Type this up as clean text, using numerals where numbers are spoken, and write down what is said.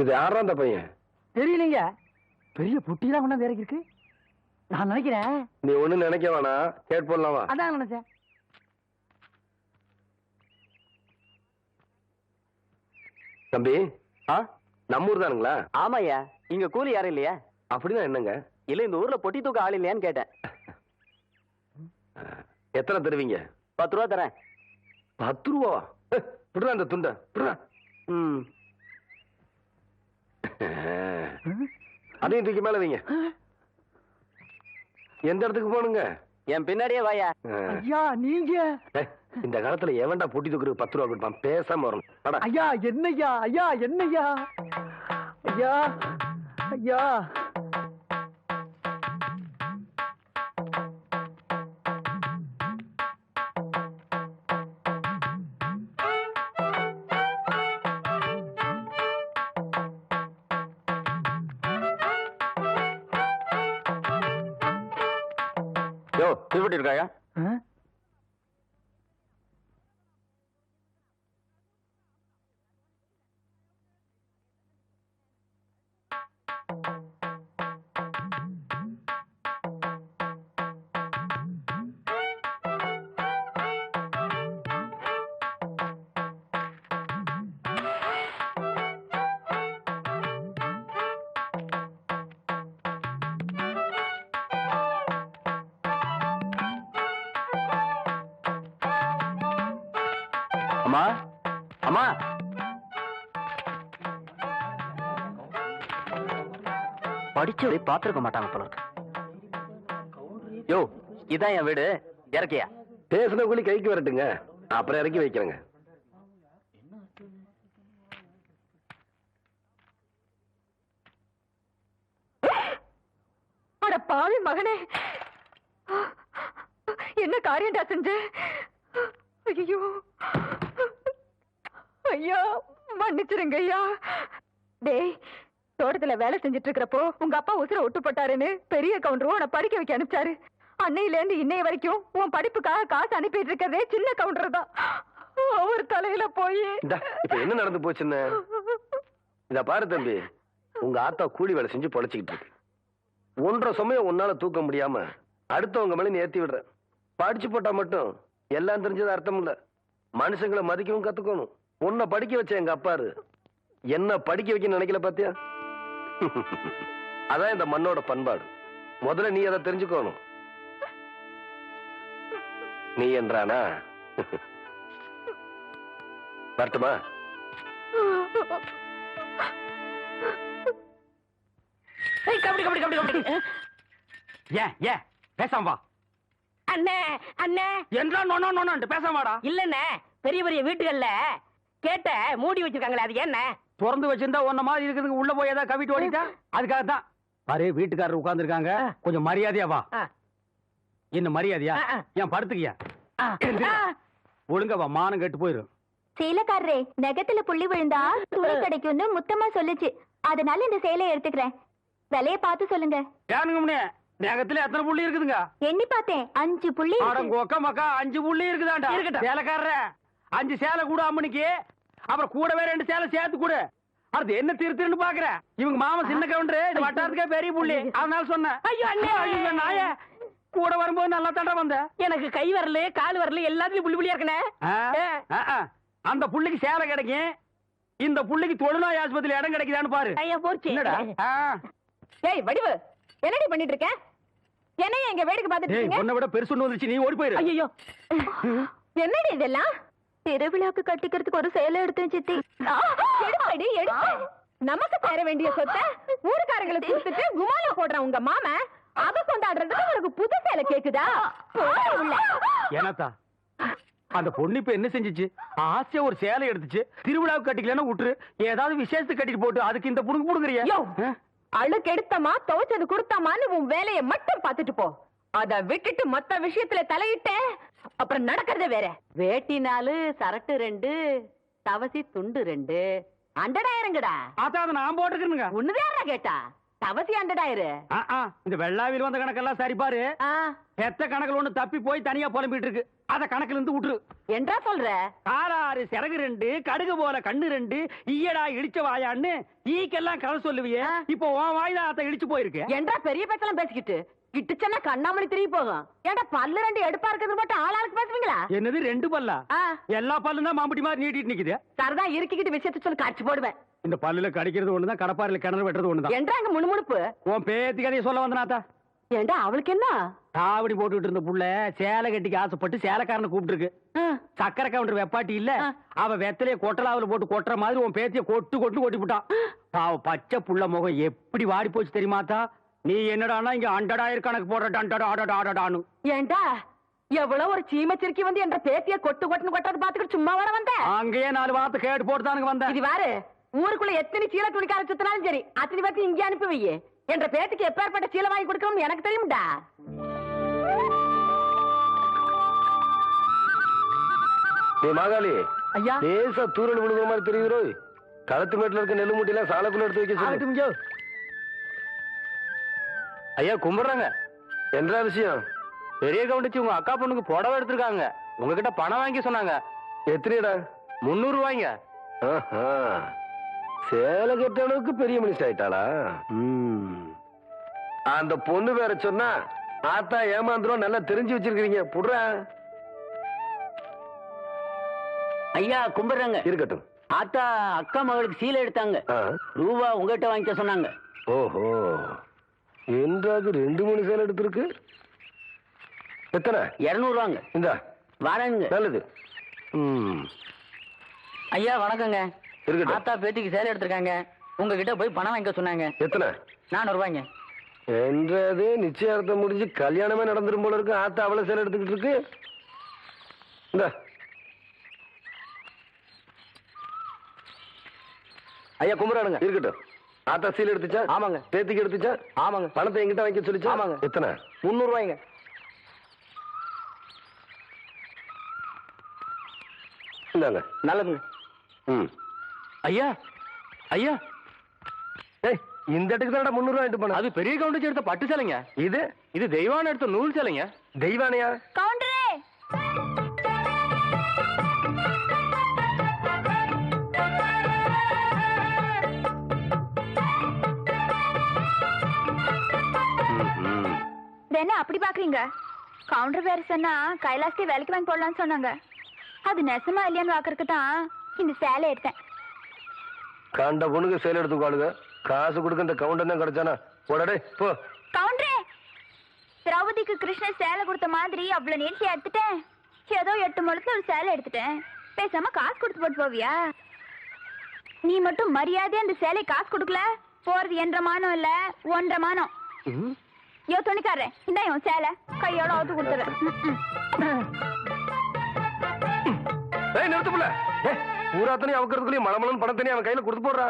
இது யாரா அந்த பையன்? தெரியலீங்க. பெரிய புட்டிலாம் கொண்டாந்து இறக்கி இருக்கு. நான் நினைக்கிறேன். நீ ஒண்ணு நினைக்க வேணாம், கேட் போடலாமா? அதான் நினைச்சேன். தம்பி, நம்ம ஊர் தானுங்களா? ஆமாய்யா. இங்க கூலி யாரும் இல்லையா? அப்படின்னா என்னங்க? இல்ல இந்த ஊர்ல பொட்டி தூக்க ஆள் இல்லையான்னு கேட்டேன். எத்தனை தருவீங்க? 10 ரூபா தரேன். 10 ரூபா? விடுறா அந்த துண்டை, விடுறா. அதையும் தூக்கி மேல வைங்க. எந்த இடத்துக்கு போகணுங்க? என் பின்னாடியே வாயா. ஐயா நீங்க இந்த காலத்துல எவன்டா பொட்டி தூக்குறது 10 ரூபா கொடுப்பான்? பேசாம வரணும். ஐயா என்னய்யா? ஐயா என்னய்யா? ஐயா ஐயா யோ, தீவட்டி இருக்காயா? அம்மா, அம்மா. படிச்சவரை பாத்துருக்க மாட்டாங்க போல இருக்கு. யோ, இதான் என் வீடு. இறக்கியா? பேசுன கூலி கைக்கு வரட்டுங்க, அப்புறம் இறக்கி வைக்கிறேங்க. அட பாவி மகனே, என்ன காரியம்டா செஞ்ச? ஐயோ ஐயா, மன்னிச்சிருங்க ஐயா. டேய், தோட்டத்துல வேலை செஞ்சுட்டு இருக்கிறப்போ உங்க அப்பா உசுர விட்டு போட்டாருன்னு பெரிய கவுண்டரும் உன்னை படிக்க வைக்க அனுப்பிச்சாரு. அன்னையில இருந்து இன்னைய வரைக்கும் உன் படிப்புக்காக காசு அனுப்பிட்டு இருக்கிறதே சின்ன கவுண்டர் தான். அவர் தலையில போய் இப்ப என்ன நடந்து போச்சுன்னு இத பாரு தம்பி. உங்க ஆத்தா கூலி வேலை செஞ்சு பொழைச்சிக்கிட்டு இருக்கு. 1.5 சமயம் உன்னால தூக்க முடியாம அடுத்தவங்க மேல நீ ஏத்தி விடுற. படிச்சு போட்டா மட்டும் எல்லாம் தெரிஞ்சது அர்த்தம் இல்ல. மனுஷங்களை மதிக்கவும் கத்துக்கணும். உன்னை படிக்க வச்ச எங்க அப்பாரு என்ன படிக்க வைக்க நினைக்கல பாத்தியா? அதான் இந்த மண்ணோட பண்பாடு. முதல்ல நீ அதை தெரிஞ்சுக்கணும். நீ என்றானா வரட்டுமா? கபடி கபடி கபடி கபடி. ஏன் பேசாம வா. அண்ணே அண்ணே என்றா நோனோ நோனோன்ட்டு பேசாம வாடா. இல்லண்ணே, பெரிய பெரிய வீட்டுகள்ல கேட்ட மூடி வச்சிருக்காங்களே, அது என்ன? திறந்து வச்சிருந்தா ஒன்ன மாதிரி இருக்குதுங்க. உள்ள போய் ஏதாவது கவிட்டு ஓடிட்டா அதுக்காக தான். பாரு, வீட்டுக்காரர் உட்கார்ந்து இருக்காங்க. கொஞ்சம் மரியாதையா வா. என்ன மரியாதையா? ஏன் படுத்துக்கியா? ஒழுங்க வா, மானம் கெட்டு போயிரும். சேலக்காரரே, நெகத்துல புள்ளி விழுந்தா துணி கிடைக்கும்னு முத்தமா சொல்லுச்சு. அதனால இந்த சேலையை எடுத்துக்கிறேன். விலைய பார்த்து சொல்லுங்க. ஏனுங்க நகத்துல எத்தனை புள்ளி இருக்குதுங்க? எண்ணி பார்த்தேன், 5 புள்ளி. கொக்க மக்கா 5 புள்ளி இருக்குதாண்டா. சேலைக்காரர 5 சேலை கூட அம்மனிக்கு, அப்புறம் கூடவே 2 சேலை சேர்த்து கூட. அது என்ன திருத்துன்னு பாக்குற? இவங்க மாமா சின்ன கவுண்டரு, இந்த வட்டாரத்துக்கே பெரிய புள்ளி. அதனால சொன்னேன். ஐயோ அண்ணே, ஐயோ நாய, கூட வரும்போது நல்லா தாண்டா வந்த. எனக்கு கை வரல கால் வரல எல்லாத்துலயும் புள்ளி புள்ளியா இருக்கனே. அந்த புள்ளிக்கு சேலை கிடைக்கும், இந்த புள்ளிக்கு தொழுநோய் ஆஸ்பத்திரியில இடம் கிடைக்குதான்னு பாரு. ஐயா போச்சு. என்னடா? ஏய் வடிவு, என்னடி பண்ணிட்டு இருக்க? என்னைய எங்க வேடிக்கை பார்த்துட்டு இருக்கீங்க? உன்னை விட பெருசு ஒண்ணு வந்துச்சு, நீ ஓடி போயிரு. ஐயோ, என்னடி இதெல்லாம்? திருவிழாக்கு கட்டிக்கிறதுக்கு ஒரு சேலை எடுத்தேன் சித்தி. எடுப்படி எடுத்து நமக்கு சேர வேண்டிய சொத்தை ஊருக்காரங்களுக்கு கொடுத்துட்டு குமால போடுற உங்க மாமா அத கொண்டாடுறதுக்கு உனக்கு புது சேலை கேக்குதா? ஏனாத்தா, அந்த பொண்ணு இப்ப என்ன செஞ்சிச்சு? ஆசையா ஒரு சேலை எடுத்துச்சு, திருவிழாவுக்கு கட்டிக்கலன்னா விட்டுரு, ஏதாவது விசேஷத்துக்கு கட்டிட்டு போட்டு அதுக்கு இந்த புடுங்க புடுங்குறியா? அழுக்கு எடுத்தமா துவைச்சது கொடுத்தமான்னு உன் வேலையை மட்டும் பார்த்துட்டு போ. அத விட்டுட்டு மத்த விஷயத்துல தலையிட்ட அப்புறம் நடக்கிறதே வேற. வேட்டி 4, சரட்டு 2, தவசி துண்டு 2, அண்டடாயிரங்கடா. அதான் நான் போட்டுக்கிறேங்க. ஒண்ணுதான் கேட்டா தவசி 100 ஆயிரு. இந்த வெள்ளாவில் வந்த கணக்கெல்லாம் சரி பாரு. எத்த கணக்குல ஒண்ணு தப்பி போய் தனியா புலம்பிட்டு இருக்கு. அத கணக்குல இருந்து விட்டுரு. என்றா சொல்ற? காராறு சிறகு 2 கடுகு போல கண்ணு 2 ஈயடா இடிச்ச வாயான்னு ஈக்கெல்லாம் கதை சொல்லுவியே. இப்போ உன் வாயில அத இடிச்சு போயிருக்கு. என்றா பெரிய பேச்செல்லாம் பேசிக்கிட்டு கிட்டுச்சன்னா கண்ணாமணி திரும்பி போகும். ஏன்டா பல்லு 2 எடுப்பா இருக்கிறது மட்டும் ஆளாளுக்கு பேசுவீங்களா? என்னது 2 பல்லா? எல்லா பல்லும் தான் மாம்பட்டி மாதிரி நீட்டிட்டு நிக்குது. சரதா இருக்கிக்கிட்டு விஷயத்தை சொல்லி காட்சி போடுவேன். இந்த பல்லுல கடிக்கிறது ஒண்ணுதான், கடப்பாறையில கிணறு வெட்டுறது ஒண்ணுதான். என்றாங்க முணுமுணுப்பு. உன் பேத்தி கதையை சொல்ல வந்தனாத்தா. ஏண்டா அவளுக்கு என்ன? காவடி போட்டுட்டு இருந்த புள்ள சேலை கட்டிக்கு ஆசைப்பட்டு சேலைக்காரனை கூப்பிட்டு இருக்கு. சக்கரை கவுண்டர் வெப்பாட்டி இல்ல, அவ வெத்தலைய கொட்டலாவுல போட்டு கொட்டுற மாதிரி உன் பேத்திய கொட்டு கொட்டி விட்டான். அவ பச்சை புள்ள முகம் எப்படி வாடி போச்சு தெரியுமாத்தா? நீ என்னடானா இங்க 100 கணக்கு போடுறான்னு. ஏண்டா எவ்வளவு ஒரு சீமச்சிருக்கி வந்து என்ற பேத்திய கொட்டுன்னு கொட்டாது பாத்துக்கிட்டு சும்மா வர வந்த? அங்கேயே 4 வார்த்தை கேட்டு போட்டுதானுங்க வந்தேன். இது வாரு, ஊருக்குள்ள எத்தனை சீலை துணிக்கார சுத்தினாலும் சரி அத்தனை பேர்த்து இங்கே அனுப்பி வையே. என்ற பேத்துக்கு எப்பேற்பட்ட சீலை வாங்கி கொடுக்கணும்னு எனக்கு தெரியும்டா. மாகாளி ஐயா, லேசா தூரல் விழுகிற மாதிரி தெரியுறோ. களத்து மேட்டுல இருக்க நெல்லு மூட்டையில சாலக்குள்ள எடுத்து வைக்க சொல்லு. ஐயா கும்பிடுறாங்க. என்ன விஷயம்? பெரிய கவுண்டிச்சு உங்க அக்கா பொண்ணுக்கு புடவை எடுத்திருக்காங்க. உங்ககிட்ட பணம் வாங்கி சொன்னாங்க. எத்தனைடா? 300 ரூபாய்ங்க. சேலை கட்ட அளவுக்கு பெரிய மனுஷன் ஆயிட்டாளா? அந்த பொண்ணு வேற சொன்னா ஆத்தா ஏமாந்துரும். நல்லா தெரிஞ்சு வச்சிருக்கீங்க. புடுறா. ஐயா கும்பிடுறாங்க. இருக்கட்டும். ஆத்தா அக்கா மகளுக்கு சீலை எடுத்தாங்க. ரூபா உங்ககிட்ட வாங்கிக்க சொன்னாங்க. ஓஹோ, என்றாவது 2-3 சேலை எடுத்திருக்கு. எத்தனை? 200 ரூபாங்க. இந்த வரேங்க. நல்லது. ஐயா வணக்கங்க. இருக்கட்டும். ஆத்தா பேத்திக்கு சேலை எடுத்திருக்காங்க. உங்ககிட்ட போய் பணம் வாங்கிக்க சொன்னாங்க. எத்தனை? 400 ரூபாய்ங்க. என்றது நிச்சயார்த்தம் முடிஞ்சு கல்யாணமே நடந்துரும் போல இருக்கு. ஆத்தா அவ்வளவு சேலை எடுத்துக்கிட்டு இருக்கு. இந்த ஐயா கும்பிடானுங்க. இருக்கட்டும். ஆத்தா சீல் எடுத்துச்சா? ஆமாங்க. பேத்திக்கு எடுத்துச்சா? ஆமாங்க. பணத்தை எங்கிட்ட வாங்கி சொல்லிச்சா? ஆமாங்க. எத்தனை? 300 ரூபாய்ங்க. இந்தாங்க. நல்லதுங்க. ஐயா ஐயா இந்த இடத்துக்கு தான் 300 ரூபாய் எடுத்து போன. அது பெரிய கவுண்டர் எடுத்த பட்டு சேலைங்க. இது தெய்வான எடுத்த நூல் சேலைங்க. தெய்வானையா? கவுண்டரே, என்ன அப்படி பாக்குறீங்க? கவுண்டர் வேற சொன்னா கைலாசத்தை வேலைக்கு வாங்கி போடலாம்னு சொன்னாங்க. அது நெசமா இல்லையான்னு பாக்குறதுக்கு தான் இந்த சேலை எடுத்தேன். கண்ட பொண்ணுக்கு சேலை எடுத்துக்காளுங்க. காசு கொடுக்க இந்த கவுண்டர் தான் கிடைச்சானா? போடடே போ. கவுண்டரே, திரௌபதிக்கு கிருஷ்ணன் சேலை கொடுத்த மாதிரி அவ்வளவு நீட்சியா எடுத்துட்டேன். ஏதோ 8 முழத்துல ஒரு சேலை எடுத்துட்டேன். பேசாம காசு கொடுத்து போட்டு போவியா? நீ மட்டும் மரியாதையா அந்த சேலை காசு கொடுக்கல, போறது 1.5 மானம் இல்ல 1.5 மானம். யோ துணிக்காரன், இந்த இவன் சேலை கையோட அவுத்து கொடுத்துறேன். நிறுத்துப்புல. ஊராத்தனையும் அவக்கிறதுக்குள்ளேயும் மலமலன்னு பணத்தனையும் அவன் கையில கொடுத்து போடுறா.